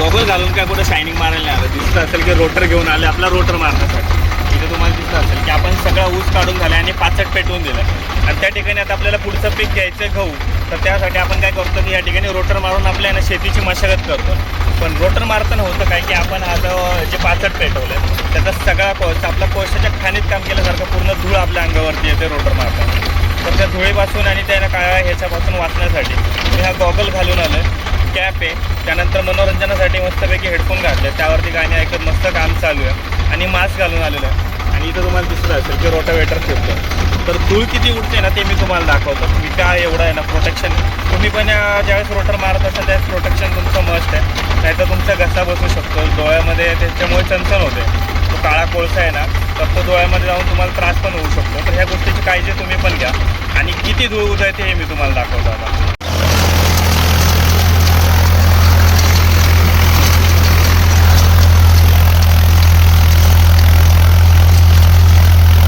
Goggle घालून काय कुठं शायनिंग मारायला नाही आलं. दिसतं असेल की रोटर घेऊन आले आपला रोटर मारण्यासाठी. इथे तुम्हाला दिसतं असेल की आपण सगळा ऊस काढून झाला आणि पाचट पेटवून दिलं आणि त्या ठिकाणी आता आपल्याला पुढचं पीक घ्यायचं गहू. तर त्यासाठी आपण काय करतो की या ठिकाणी रोटर मारून आपल्या शेतीची मशागत करतो. पण रोटर मारताना होतं काय की आपण आता जे पाचट पेटवलं त्याचा सगळा कोळसा आपला कोळशाच्या खाणीत काम केल्यासारखं पूर्ण धूळ आपल्या अंगावरती येते रोटर मारताना. तर त्या धुळीपासून आणि त्या काळ्या ह्याच्यापासून वाचण्यासाठी मी हा गॉगल घालून आलो आहे. कॅप आहे, त्यानंतर मनोरंजनासाठी मस्तपैकी हेडफोन घातले, त्यावरती गाणी ऐकत मस्त काम चालू आहे आणि मास्क घालून आलेलं आहे. आणि इथं तुम्हाला दिसत असेल की रोटावेटर फिरतो. तर धूळ किती उडते ना ते मी तुम्हाला दाखवतो. मी काय एवढं आहे ना प्रोटेक्शन तुम्ही पण ज्यावेळेस रोटर मारत असाल त्यावेळेस प्रोटेक्शन तुमचं मस्ट आहे. नाहीतर तुमचा घसा बसू शकतो डोळ्यामध्ये, त्याच्यामुळे चणचण होते. तो काळा कोळसा आहे ना तर तो डोळ्यामध्ये जाऊन तुम्हाला त्रास पण होऊ शकतो. तर ह्या गोष्टीची काळजी तुम्ही पण घ्या. आणि किती धूळ उडते हे मी तुम्हाला दाखवतो आता.